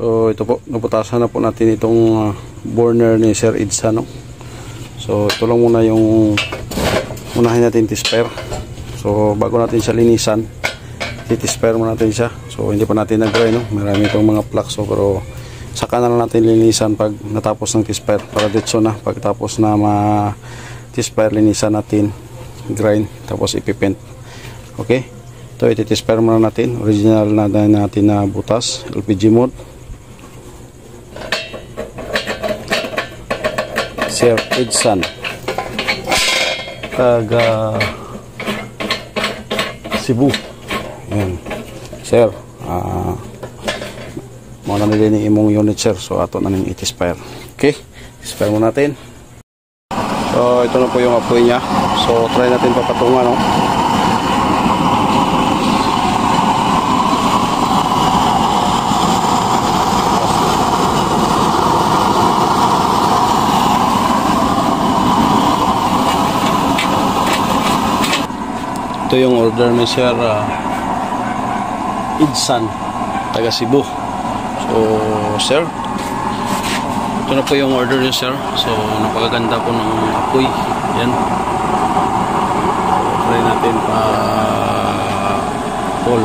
So ito po, naputasan na po natin itong burner ni Sir Idsa, no? So ito lang muna yung unahin natin tisper. So bago natin siya linisan, titisper muna natin siya. So hindi pa natin nag-dry, no? Marami itong mga plaques, so, pero saka na lang natin linisan pag natapos ng tisper, para ditso na pagtapos na ma-tisper, linisan natin, grind, tapos ipipent. Okay, ito ititisper muna natin. Original na natin na butas, LPG mode. Sir Idsa, taga Cebu. Ayan. Sir, muna nila ni imong unit, sir. So ato na ning itispire. Okay, ispire mo natin. So ito na po yung apoy niya. So try natin papatungan, no? Ito yung order ni Sir Idsa, taga Cebu. So sir, ito na po yung order niyo, sir. So napakaganda po ng apoy. Yan. So, try natin pa pull.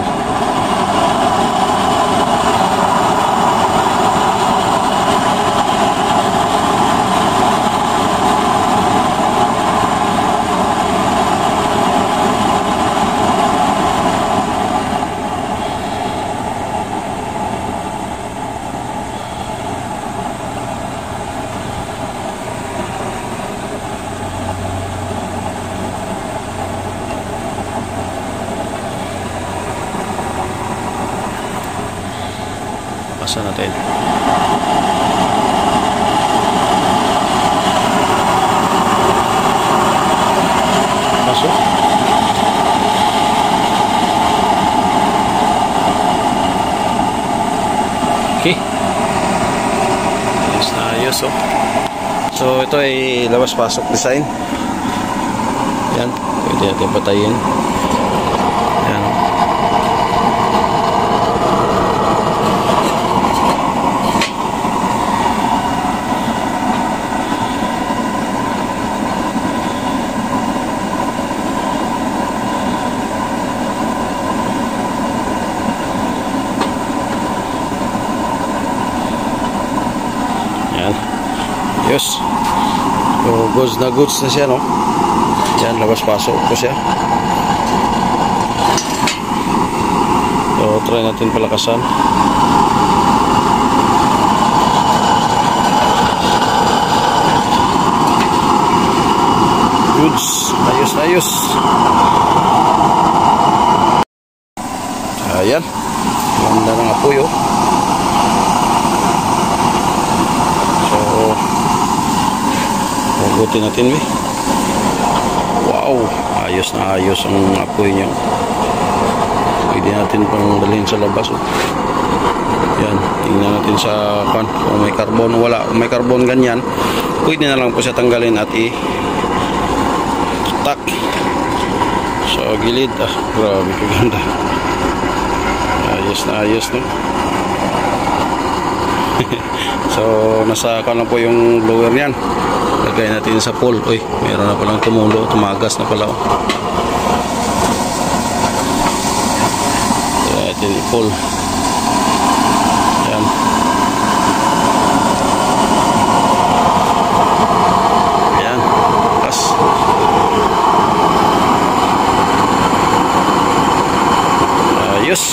Pasa natin. Masuk. Okay. Ayos na ayos, oh. So ito ay labas-pasok design. Yan. Pwede natin patayin. Yan. Yes. So goods na siya, no? Yan, labas-pasok po siya. So try natin palakasan. Goods, ayos. Ayan, ganda ng apoy, oh. Hugutin natin, eh. Wow, ayos na ayos ang apoy niya. Pwede natin pang dalhin sa labas, oh. Yan, tingnan natin sa kung may carbon o wala. Kung may carbon ganyan, pwede na lang po siya tanggalin at i-tutak sa gilid. Grabe kaganda. Ayos na ayos, no? So nasa kan lang po yung blower niyan. Lagay natin sa pole. Uy, mayroon na palang tumulo, tumagas na pala, oh. Lagay natin i-pole. Ayan. Ayan, gas. Ayos.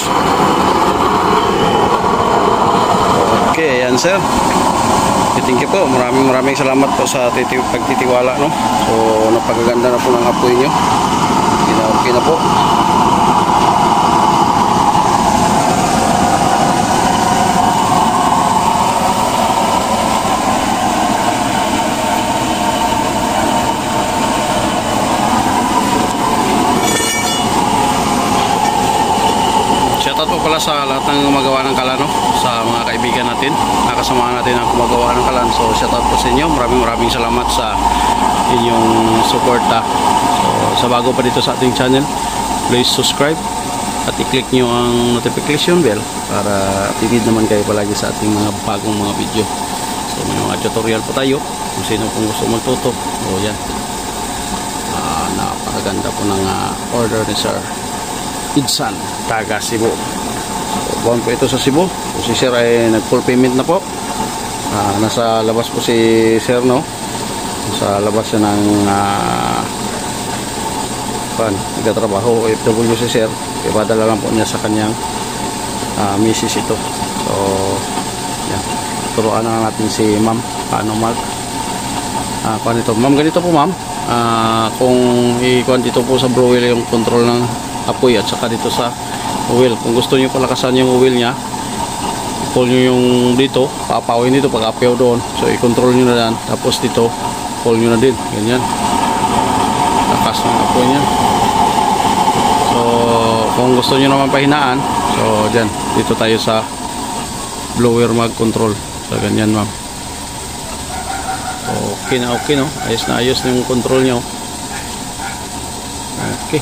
Okay, ayan, sir. Thank you po. Maraming salamat po sa pagtitiwala, no? So napakaganda na po ng apoy nyo. Okay na po. Shoutout po pala sa lahat ng gumagawa ng kalan, no? Sa mga kaibigan natin, nakasamahan natin ang gumagawa ng kalan. So shoutout po sa inyo. Maraming salamat sa inyong suporta. So sa bago pa dito sa ating channel, please subscribe at i-click nyo ang notification bell para updated naman kayo palagi sa ating mga bagong mga video. So may mga tutorial po tayo kung sino pong gusto magtuto. O yan, napakaganda po ng order ni Sir Idsan, taga Cebu. So buwan po ito sa Cebu. So si Sir ay nag full payment na po. Nasa labas po si Sir, no? Nasa labas siya ng nagtatrabaho OFW si Sir. Ipadala lang po niya sa kanyang misis ito. So yan, turuan na natin si ma'am paano mag ito. Ma'am, ganito po ma'am, kung i-kuan dito po sa blow wheel yung control ng apoy at saka dito sa wheel, kung gusto niyo palakasan yung wheel nya, pull nyo yung dito, papawin dito pag apaw doon, so i-control nyo na yan, tapos dito pull nyo na din, ganyan, lakas ng apoy nya. So kung gusto nyo naman pahinaan, so dyan, dito tayo sa blower mag control, so ganyan ma'am. Okay na okay, no? Ayos na ayos na yung control nyo. Okay,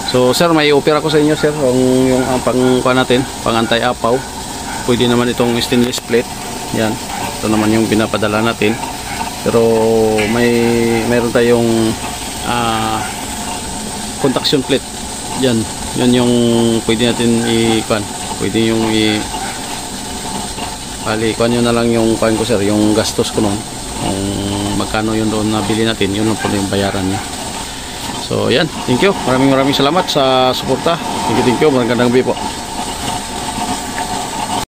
so sir, may i-offer ako sa inyo sir, yung pang natin, pang anti-apaw. Pwede naman itong stainless plate. Yan, ito naman yung pinapadala natin. Pero mayroon tayong contaction plate. Yan yung pwede natin i-kuan. Pwede yung kuan nyo na lang yung kuan ko sir, yung gastos ko noon. Kung magkano yun doon nabili natin, yun lang po yung bayaran niya. So yan, thank you. Maraming salamat sa suporta. Thank you. Magandang gabi po.